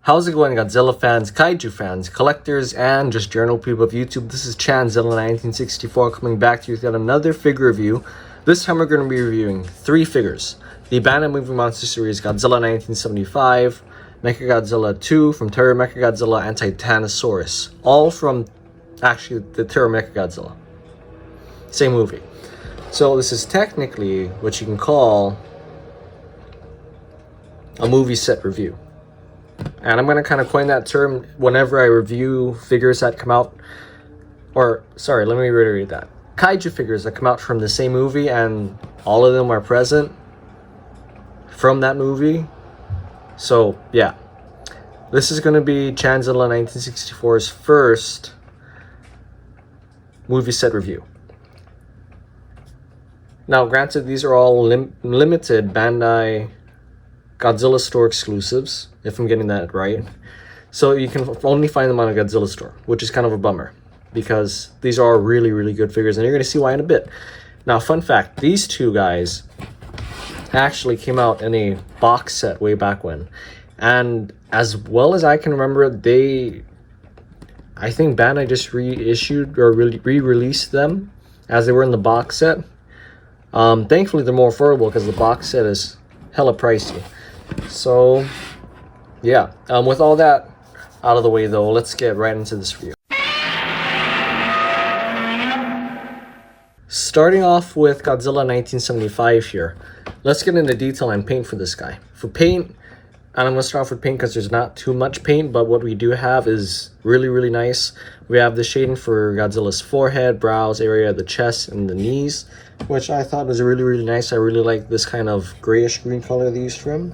How's it going, Godzilla fans, Kaiju fans, collectors, and just general people of YouTube? This is Chanzilla1964 coming back to you with yet another figure review. This time we're going to be reviewing 3 figures. The Bandai Movie Monster Series Godzilla 1975, Mechagodzilla 2 from Terror Mechagodzilla, and Titanosaurus. All from, actually, the Terror Mechagodzilla. Same movie. So this is technically what you can call a movie set review. And I'm going to kind of coin that term whenever I review figures that come out, or sorry, let me reiterate that. Kaiju figures that come out from the same movie and all of them are present from that movie. So yeah, this is going to be Chanzilla 1964's first movie set review. Now granted, these are all limited Bandai Godzilla store exclusives, if I'm getting that right. So you can only find them on a Godzilla store, which is kind of a bummer because these are really, really good figures, and you're going to see why in a bit. Now, fun fact, these two guys actually came out in a box set way back when. And as well as I can remember, I think Bandai just reissued or re-released them as they were in the box set. Thankfully, they're more affordable because the box set is hella pricey. So yeah, with all that out of the way though, let's get right into this review. Starting off with Godzilla 1975 here, let's get into detail and paint for this guy. For paint, and I'm going to start off with paint because there's not too much paint, but what we do have is really, really nice. We have the shading for Godzilla's forehead, brows, area of the chest, and the knees, which I thought was really, really nice. I really like this kind of grayish green color they used for him.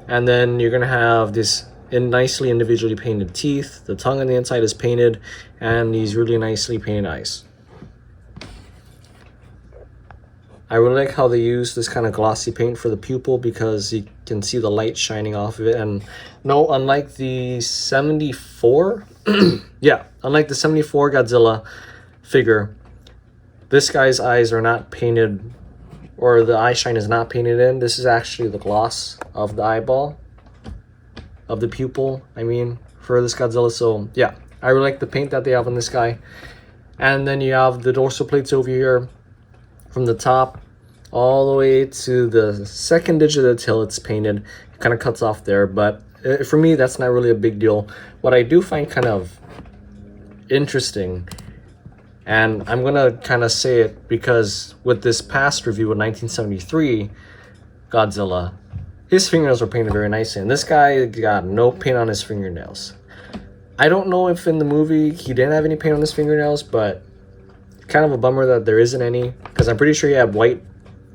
And then you're going to have this nicely individually painted teeth. The tongue on the inside is painted, and these really nicely painted eyes. I really like how they use this kind of glossy paint for the pupil because you can see the light shining off of it. And no, unlike the 74, yeah, unlike the 74 Godzilla figure, this guy's eyes are not painted, or the eye shine is not painted in. This is actually the gloss of the eyeball, of the pupil, I mean, for this Godzilla. So yeah, I really like the paint that they have on this guy. And then you have the dorsal plates over here. From the top all the way to the second digit of the tail, it's painted. It kind of cuts off there, but for me, that's not really a big deal. What I do find kind of interesting, and I'm gonna kind of say it because with this past review of 1973 Godzilla, his fingernails were painted very nicely, and this guy got no paint on his fingernails. I don't know if in the movie he didn't have any paint on his fingernails, but kind of a bummer that there isn't any, because I'm pretty sure he had white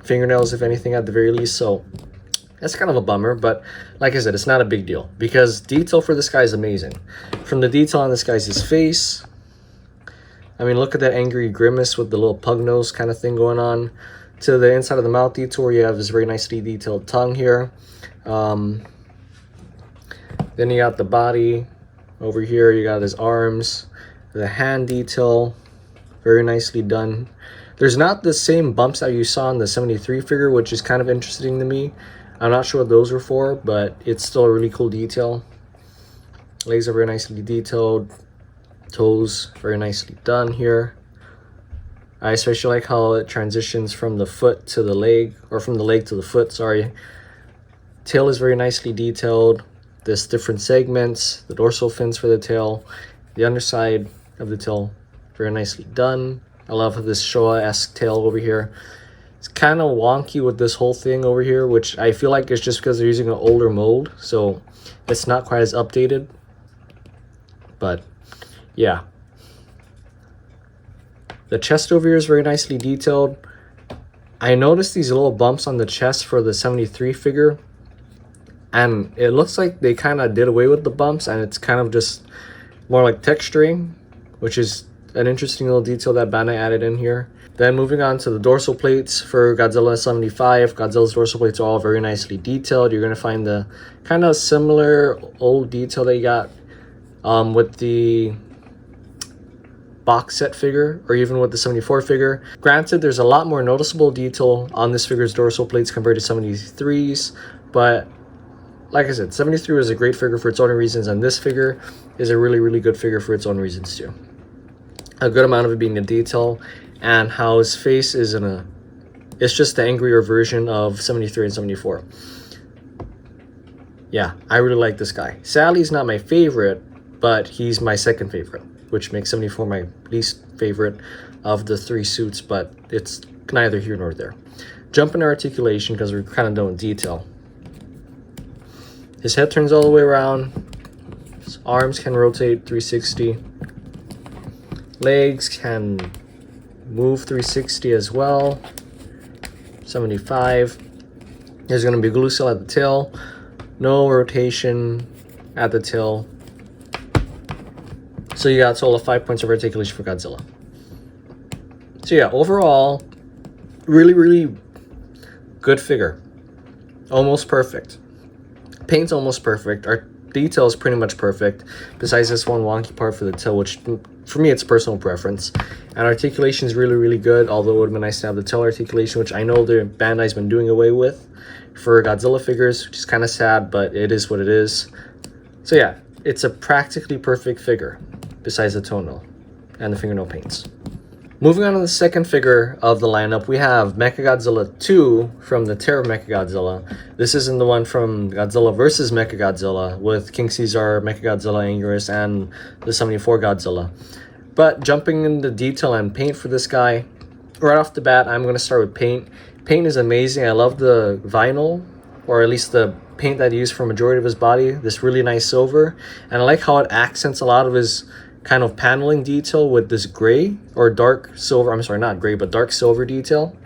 fingernails, if anything, at the very least. So that's kind of a bummer, but like I said, it's not a big deal because detail for this guy is amazing. From the detail on this guy's face, I mean, look at that angry grimace with the little pug nose kind of thing going on, to the inside of the mouth detail where you have this very nicely detailed tongue here. Then you got the body over here, you got his arms, the hand detail, very nicely done. There's not the same bumps that you saw in the 73 figure, which is kind of interesting to me. I'm not sure what those were for, but it's still a really cool detail. Legs are very nicely detailed. Toes very nicely done here. I especially like how it transitions from the foot to the leg, or from the leg to the foot, sorry. Tail is very nicely detailed. There's different segments, the dorsal fins for the tail, the underside of the tail, very nicely done. I love this Showa-esque tail over here. It's kind of wonky with this whole thing over here, which I feel like is just because they're using an older mold, so it's not quite as updated. But yeah, the chest over here is very nicely detailed. I noticed these little bumps on the chest for the 73 figure, and it looks like they kind of did away with the bumps, and it's kind of just more like texturing, which is an interesting little detail that Bandai added in here. Then moving on to the dorsal plates for Godzilla 75. Godzilla's dorsal plates are all very nicely detailed. You're going to find the kind of similar old detail that you got with the box set figure, or even with the 74 figure. Granted, there's a lot more noticeable detail on this figure's dorsal plates compared to 73's, but like I said, 73 was a great figure for its own reasons, and this figure is a really, really good figure for its own reasons too. A good amount of it being the detail, and how his face is it's just the angrier version of 73 and 74. Yeah, I really like this guy. Sadly, he's not my favorite, but he's my second favorite, which makes 74 my least favorite of the 3 suits, but it's neither here nor there. Jump into articulation, because we're kind of done with detail. His head turns all the way around. His arms can rotate 360. Legs can move 360 as well. 75. There's going to be glue cell at the tail. No rotation at the tail. So you got a total of 5 points of articulation for Godzilla. So yeah, overall, really, really good figure. Almost perfect. Paint's almost perfect. Our detail is pretty much perfect, besides this one wonky part for the tail, which for me it's personal preference. And articulation is really, really good, although it would have been nice to have the tail articulation, which I know the Bandai's been doing away with for Godzilla figures, which is kind of sad, but it is what it is. So yeah, it's a practically perfect figure, besides the toenail and the fingernail paints. Moving on to the second figure of the lineup, we have Mechagodzilla 2 from the Terror of Mechagodzilla. This isn't the one from Godzilla vs. Mechagodzilla with King Caesar, Mechagodzilla, Anguirus, and the 74 Godzilla. But jumping into detail and paint for this guy, right off the bat, I'm going to start with paint. Paint is amazing. I love the vinyl, or at least the paint that he used for a majority of his body, this really nice silver. And I like how it accents a lot of his kind of paneling detail with this gray or dark silver, I'm sorry, not gray, but dark silver detail.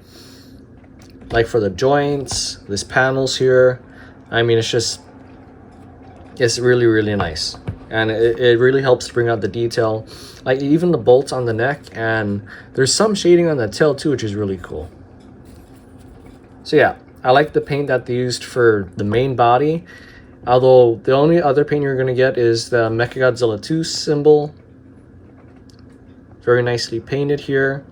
Like for the joints, this panels here. I mean, it's really, really nice. And it really helps to bring out the detail. Like even the bolts on the neck, and there's some shading on the tail too, which is really cool. So yeah, I like the paint that they used for the main body. Although the only other paint you're going to get is the Mechagodzilla 2 symbol. Very nicely painted here.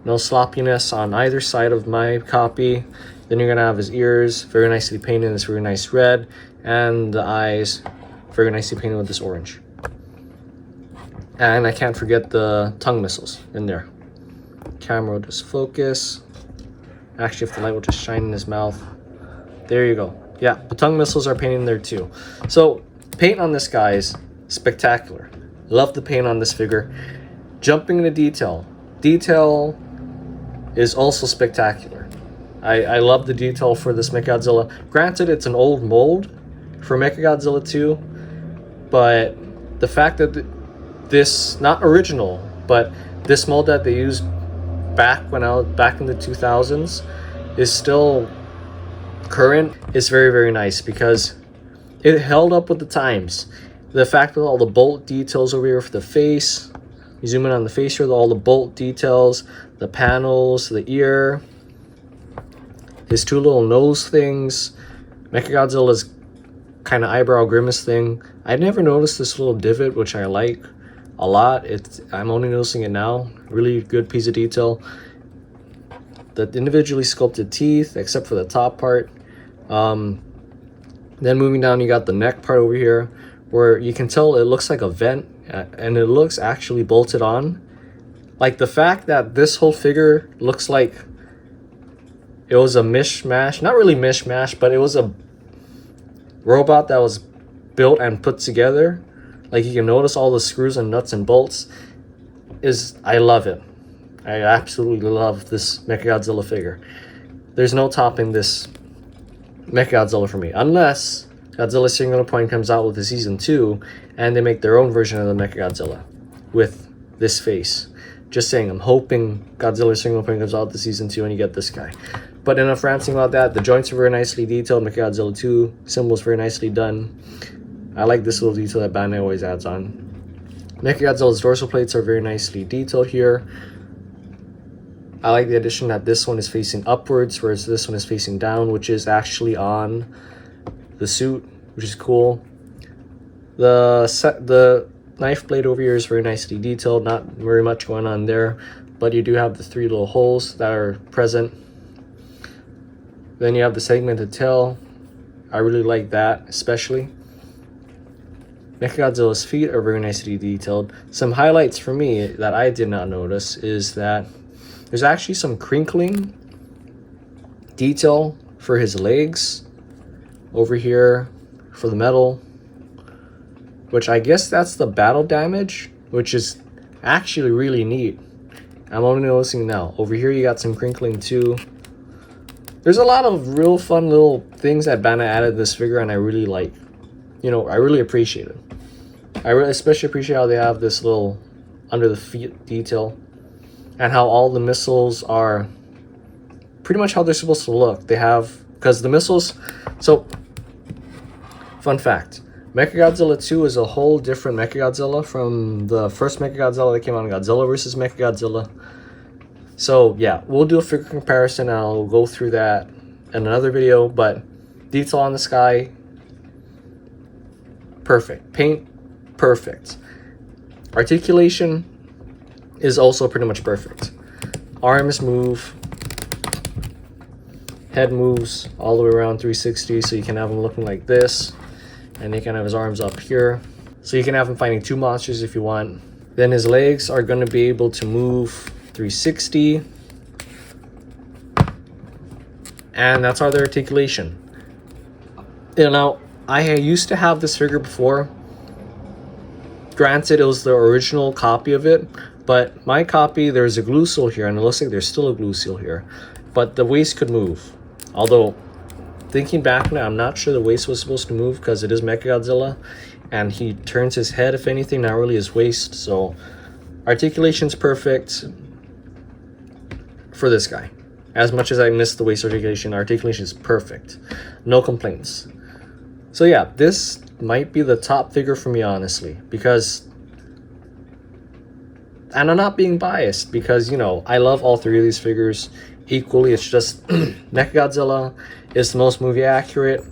No sloppiness on either side of my copy. Then you're going to have his ears, very nicely painted in this very nice red. And the eyes, very nicely painted with this orange. And I can't forget the tongue missiles in there. Camera will just focus. Actually, if the light will just shine in his mouth. There you go. Yeah, the tongue missiles are painted in there too. So, paint on this guy is spectacular. Love the paint on this figure. Jumping into detail. Detail is also spectacular. I love the detail for this Mechagodzilla. Granted, it's an old mold for Mechagodzilla 2, but the fact that this, not original, but this mold that they used back in the 2000s is still current is very, very nice, because it held up with the times. The fact that all the bolt details over here for the face, you zoom in on the face here, all the bolt details, the panels, the ear, his 2 little nose things, Mechagodzilla's kind of eyebrow grimace thing. I never noticed this little divot, which I like a lot. I'm only noticing it now. Really good piece of detail. The individually sculpted teeth, except for the top part. Then moving down, you got the neck part over here, where you can tell it looks like a vent, and it looks actually bolted on. Like the fact that this whole figure looks like it was a mishmash, not really mishmash, but it was a robot that was built and put together. Like you can notice all the screws and nuts and bolts. I love it. I absolutely love this Mechagodzilla figure. There's no topping this Mechagodzilla for me, unless Godzilla Singular Point comes out with the season 2 and they make their own version of the Mechagodzilla with this face. Just saying, I'm hoping Godzilla Singular Point comes out with the season 2 and you get this guy. But enough ranting about that. The joints are very nicely detailed. Mechagodzilla 2 symbol is very nicely done. I like this little detail that Bandai always adds on. Mechagodzilla's dorsal plates are very nicely detailed here. I like the addition that this one is facing upwards, whereas this one is facing down, which is actually on the suit, which is cool. The knife blade over here is very nicely detailed, not very much going on there, but you do have the 3 little holes that are present. Then you have the segmented tail. I really like that, especially. Mechagodzilla's feet are very nicely detailed. Some highlights for me that I did not notice is that there's actually some crinkling detail for his legs over here for the metal, which I guess that's the battle damage, which is actually really neat. I'm only noticing now. Over here you got some crinkling too. There's a lot of real fun little things that Bandai added this figure, and I really like. You know, I really appreciate it. I really especially appreciate how they have this little under the feet detail, and how all the missiles are pretty much how they're supposed to look. They have, because the missiles, so fun fact, Mechagodzilla 2 is a whole different Mechagodzilla from the first Mechagodzilla that came out in Godzilla vs. Mechagodzilla. So yeah, we'll do a figure comparison and I'll go through that in another video, but detail on the sky, perfect. Paint, perfect. Articulation is also pretty much perfect. Arms move, head moves all the way around 360, so you can have him looking like this, and he can have his arms up here. So you can have him fighting two monsters if you want. Then his legs are going to be able to move 360, and that's all their articulation. You know, I used to have this figure before. Granted, it was the original copy of it, but my copy, there's a glue seal here, and it looks like there's still a glue seal here, but the waist could move. Although, thinking back now, I'm not sure the waist was supposed to move because it is Mechagodzilla, and he turns his head, if anything, not really his waist. So articulation's perfect for this guy. As much as I missed the waist articulation is perfect. No complaints. So yeah, this might be the top figure for me, honestly, because, and I'm not being biased because, you know, I love all three of these figures equally. It's just Mechagodzilla is the most movie accurate,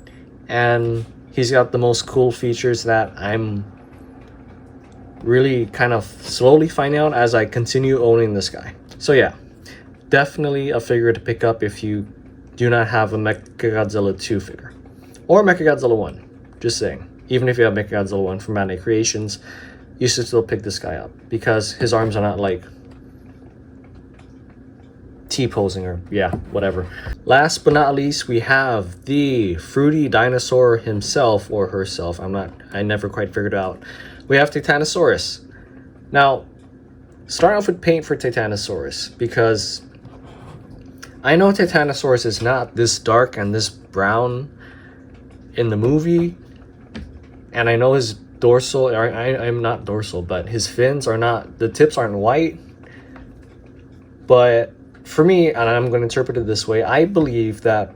and he's got the most cool features that I'm really kind of slowly finding out as I continue owning this guy. So yeah, definitely a figure to pick up if you do not have a Mechagodzilla 2 figure. Or Mechagodzilla 1, just saying. Even if you have Mechagodzilla 1 from Bandai Creations, you should still pick this guy up because his arms are not like T-posing or yeah, whatever. Last but not least, we have the fruity dinosaur himself or herself. I never quite figured out. We have Titanosaurus. Now, start off with paint for Titanosaurus because I know Titanosaurus is not this dark and this brown in the movie, and I know his dorsal, I'm not dorsal, but his fins are not, the tips aren't white. But for me, and I'm going to interpret it this way, I believe that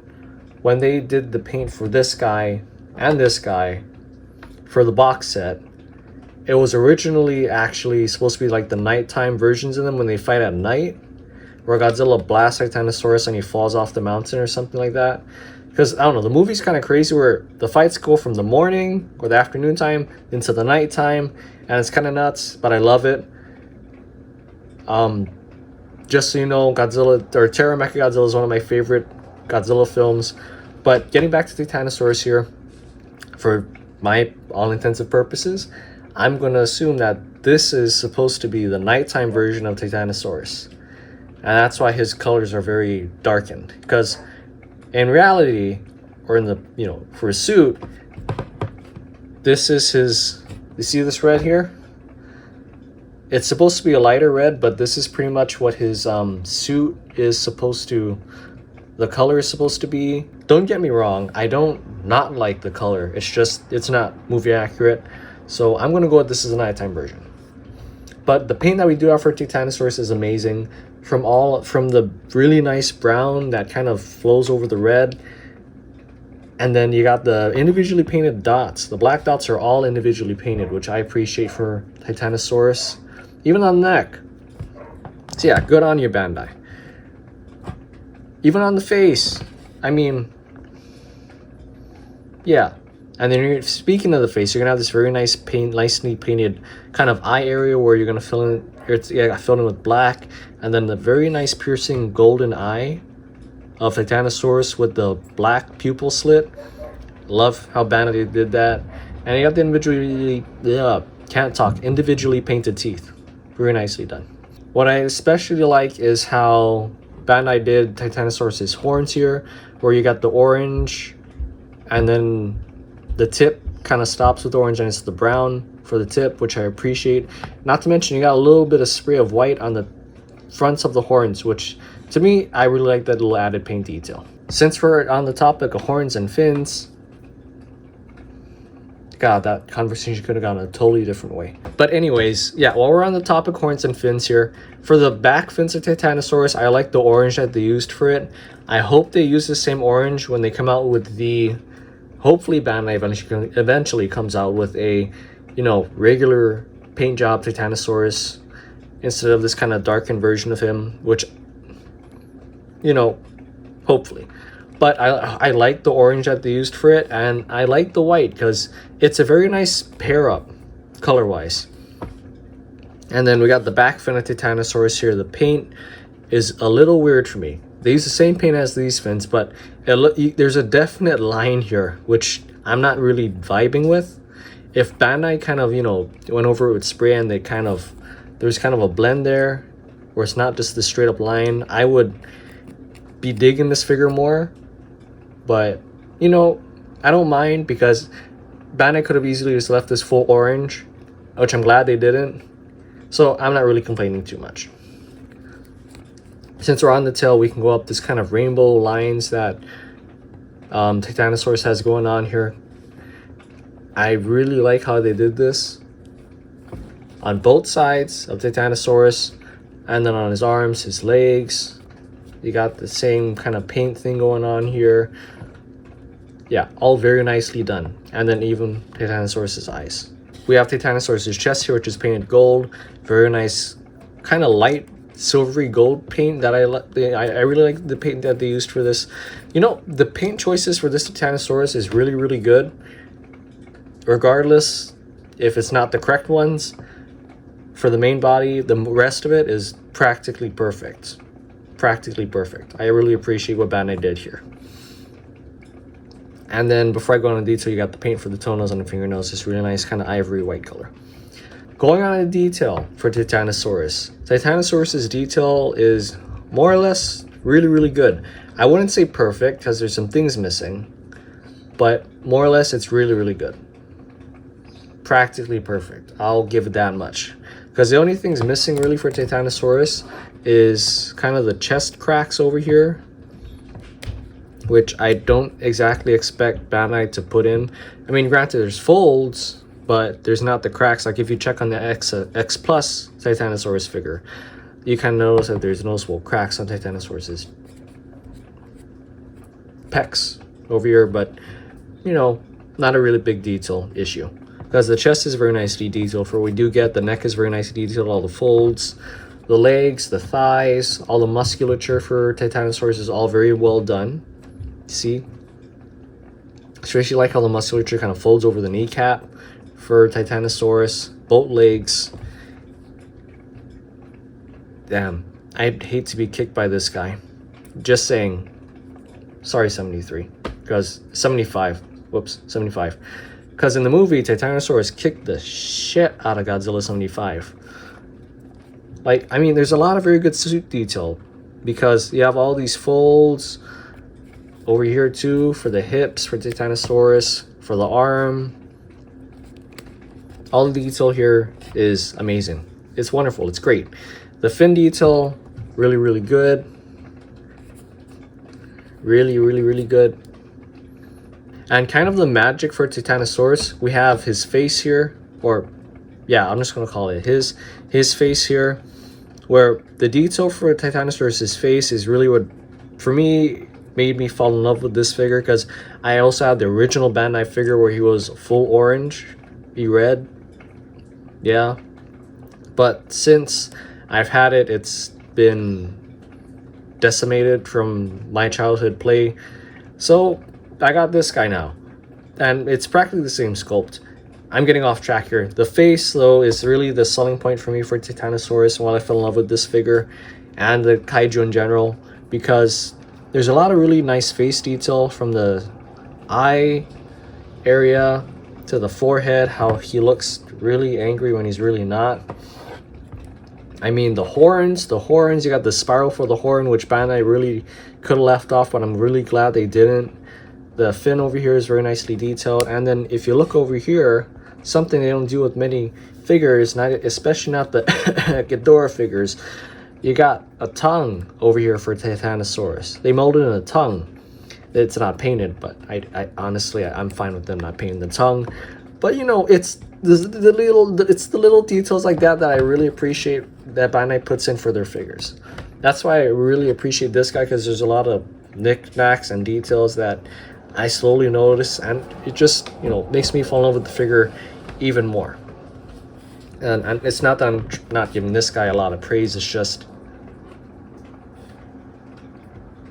when they did the paint for this guy and this guy for the box set, it was originally actually supposed to be like the nighttime versions of them when they fight at night, where Godzilla blasts Titanosaurus and he falls off the mountain or something like that. Because, I don't know, the movie's kind of crazy where the fights go from the morning or the afternoon time into the nighttime, and it's kind of nuts, but I love it. Just so you know, Godzilla, or Terra Mechagodzilla is one of my favorite Godzilla films. But getting back to Titanosaurus here, for my all intensive purposes, I'm going to assume that this is supposed to be the nighttime version of Titanosaurus. And that's why his colors are very darkened. Because in reality, or in the, you know, for his suit, this is his, you see this red here? It's supposed to be a lighter red, but this is pretty much what his suit is supposed to, the color is supposed to be. Don't get me wrong, I don't not like the color. It's just, it's not movie accurate. So I'm going to go with this as a nighttime version. But the paint that we do have for Titanosaurus is amazing. From the really nice brown that kind of flows over the red. And then you got the individually painted dots. The black dots are all individually painted, which I appreciate for Titanosaurus. Even on the neck. So yeah, good on you, Bandai. Even on the face. I mean, yeah. And then speaking of the face, you're gonna have this very nice nicely painted kind of eye area where you're gonna fill in with black, and then the very nice piercing golden eye of Titanosaurus with the black pupil slit. Love how Bandai did that. And you got the individually painted teeth. Very nicely done. What I especially like is how Bandai did Titanosaurus's horns here, where you got the orange, and then the tip kind of stops with orange and it's the brown for the tip, which I appreciate. Not to mention you got a little bit of spray of white on the fronts of the horns, which to me, I really like that little added paint detail. Since we're on the topic of horns and fins, God, that conversation could have gone a totally different way. But anyways, yeah, while we're on the topic horns and fins here, for the back fins of Titanosaurus, I like the orange that they used for it. I hope they use the same orange when they come out with the... Hopefully Bandai eventually comes out with a, you know, regular paint job Titanosaurus instead of this kind of darkened version of him, which, you know, hopefully. But I like the orange that they used for it, and I like the white because it's a very nice pair up color-wise. And then we got the back fin of Titanosaurus here. The paint is a little weird for me. They use the same paint as these fins, but there's a definite line here, which I'm not really vibing with. If Bandai kind of, you know, went over it with spray and there's kind of a blend there, where it's not just the straight up line, I would be digging this figure more. But, you know, I don't mind because Bandai could have easily just left this full orange, which I'm glad they didn't. So I'm not really complaining too much. Since we're on the tail, we can go up this kind of rainbow lines that Titanosaurus has going on here. I really like how they did this on both sides of Titanosaurus, and then on his arms, his legs. You got the same kind of paint thing going on here. Yeah, all very nicely done. And then even Titanosaurus's eyes. We have Titanosaurus's chest here, which is painted gold. Very nice, kind of light silvery gold paint that I really like the paint that they used for this. You know, the paint choices for this Titanosaurus is really, really good. Regardless if it's not the correct ones for the main body, the rest of it is practically perfect. Practically perfect. I really appreciate what Bandai did here. And then before I go into detail, you got the paint for the toenails and the fingernails. This really nice kind of ivory white color. Going on to detail for Titanosaurus. Titanosaurus's detail is more or less really, really good. I wouldn't say perfect because there's some things missing, but more or less it's really, really good. Practically perfect. I'll give it that much. Because the only things missing really for Titanosaurus is kind of the chest cracks over here, which I don't exactly expect Bandai to put in. I mean, granted, there's folds, but there's not the cracks. Like if you check on the X Plus Titanosaurus figure, you kind of notice that there's noticeable cracks on Titanosaurus's pecs over here, but you know, not a really big detail issue. Because the chest is very nicely detailed for what we do get. The neck is very nicely detailed, all the folds, the legs, the thighs, all the musculature for Titanosaurus is all very well done. See? Especially like how the musculature kind of folds over the kneecap for Titanosaurus. Both legs. Damn. I'd hate to be kicked by this guy. Just saying. Sorry, 73. Because 75. Whoops, 75. Because in the movie, Titanosaurus kicked the shit out of Godzilla 75. Like, I mean, there's a lot of very good suit detail. Because you have all these folds over here too for the hips for Titanosaurus, for the arm. All the detail here is amazing. It's wonderful. It's great. The fin detail, really, really good. Really, really, really good. And kind of the magic for Titanosaurus, we have his face here, or yeah, I'm just gonna call it his face here, where the detail for Titanosaurus's face is really what, for me, made me fall in love with this figure. Because I also had the original Bandai figure where he was full orange, be red, yeah. But since I've had it, it's been decimated from my childhood play, so I got this guy now, and it's practically the same sculpt. I'm getting off track here. The face, though, is really the selling point for me for Titanosaurus, and why I fell in love with this figure and the kaiju in general, because there's a lot of really nice face detail from the eye area to the forehead, how he looks really angry when he's really not. I mean, the horns, you got the spiral for the horn, which Bandai really could have left off, but I'm really glad they didn't. The fin over here is very nicely detailed. And then if you look over here, something they don't do with many figures, especially not the Ghidorah figures, you got a tongue over here for Titanosaurus. They molded in a tongue. It's not painted, but I honestly, I'm fine with them not painting the tongue. But you know, it's the little details like that that I really appreciate that Bandai puts in for their figures. That's why I really appreciate this guy, because there's a lot of knickknacks and details that I slowly notice, and it just, you know, makes me fall in love with the figure even more. And it's not that I'm not giving this guy a lot of praise, it's just,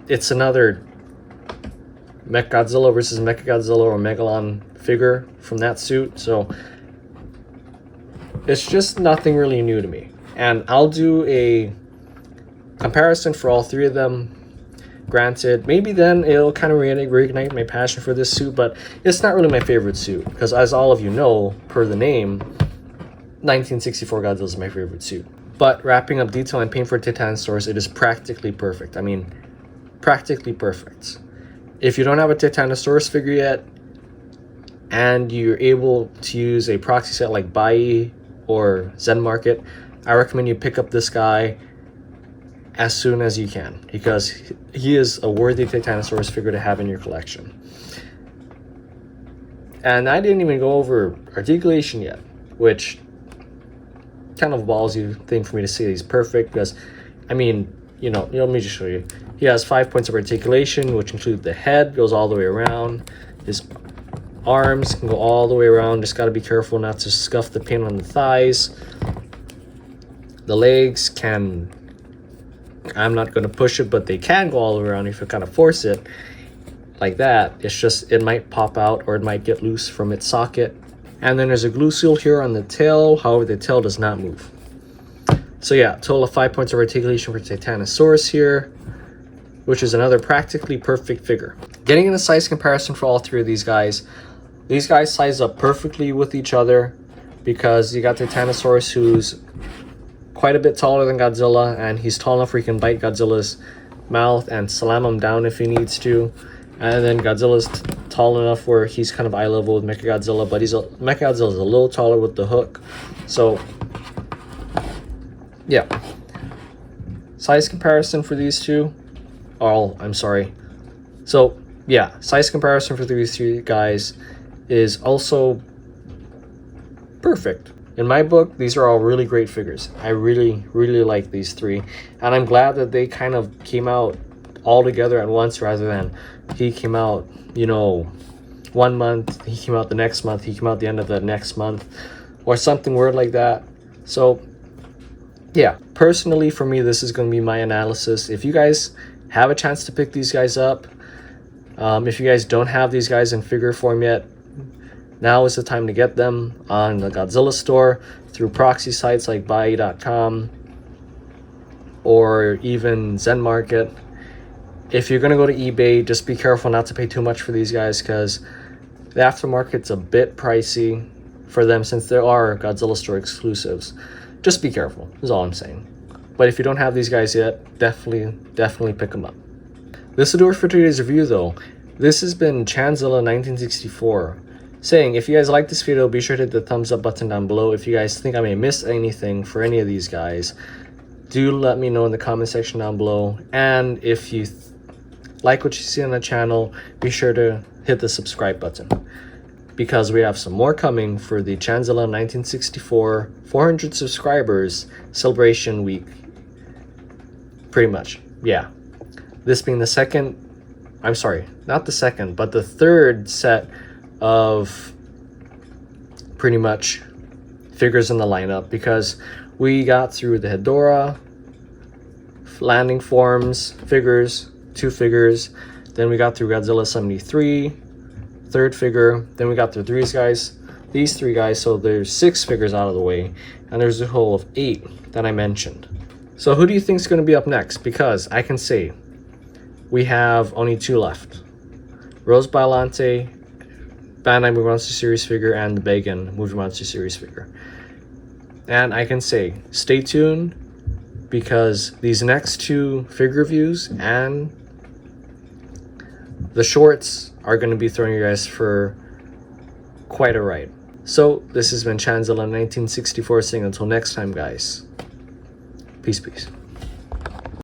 it's another Mechagodzilla versus Mechagodzilla or Megalon figure from that suit, so it's just nothing really new to me. And I'll do a comparison for all three of them. Granted, maybe then it'll kind of reignite my passion for this suit, but it's not really my favorite suit, because as all of you know, per the name, 1964 Godzilla is my favorite suit. But wrapping up detail and paint for Titanosaurus, it is practically perfect. I mean, practically perfect. If you don't have a Titanosaurus figure yet, and you're able to use a proxy set like Bai or Zen Market, I recommend you pick up this guy as soon as you can, because he is a worthy Titanosaurus figure to have in your collection. And I didn't even go over articulation yet, which kind of ballsy thing for me to say he's perfect, because I mean, you know, let me just show you. He has 5 points of articulation, which include the head, goes all the way around. His arms can go all the way around. Just got to be careful not to scuff the paint on the thighs. The legs can, I'm not going to push it, but they can go all the way around if you kind of force it like that. It's just, it might pop out or it might get loose from its socket. And then there's a glue seal here on the tail. However, the tail does not move. So yeah, total of 5 points of articulation for Titanosaurus here, which is another practically perfect figure. Getting in a size comparison for all three of these guys size up perfectly with each other, because you got Titanosaurus, who's quite a bit taller than Godzilla, and he's tall enough where he can bite Godzilla's mouth and slam him down if he needs to. And then Godzilla's tall enough where he's kind of eye level with Mechagodzilla, but Mechagodzilla's a little taller with the hook. So yeah, size comparison for these two. Oh, I'm sorry. So yeah, size comparison for these three guys is also perfect. In my book, these are all really great figures. I really, really like these three. And I'm glad that they kind of came out all together at once, rather than he came out, you know, 1 month, he came out the next month, he came out the end of the next month, or something weird like that. So yeah, personally for me, this is going to be my analysis. If you guys have a chance to pick these guys up, if you guys don't have these guys in figure form yet, now is the time to get them on the Godzilla store through proxy sites like Bai.com or even Zen Market. If you're going to go to eBay, just be careful not to pay too much for these guys, because the aftermarket's a bit pricey for them, since there are Godzilla store exclusives. Just be careful, is all I'm saying. But if you don't have these guys yet, definitely pick them up. This will do it for today's review though. This has been Chanzilla 1964 saying, if you guys like this video, be sure to hit the thumbs up button down below. If you guys think I may miss anything for any of these guys, do let me know in the comment section down below. And if you like what you see on the channel, be sure to hit the subscribe button, because we have some more coming for the Chanzilla 1964 400 subscribers celebration week. Pretty much, yeah. This being the second, I'm sorry, not the second, but the third set of pretty much figures in the lineup, because we got through the Hedorah, landing forms, figures, 2 figures, then we got through Godzilla 73, third figure, then we got through these three guys, so there's 6 figures out of the way, and there's a whole of 8 that I mentioned. So who do you think is going to be up next? Because I can say we have only 2 left. Rose Biollante Bandai Movie Monster Series figure and the Bagan Movie Monster Series figure. And I can say, stay tuned, because these next two figure reviews and the shorts are going to be throwing you guys for quite a ride. So this has been Chanzilla 1964 saying until next time, guys. Peace, peace.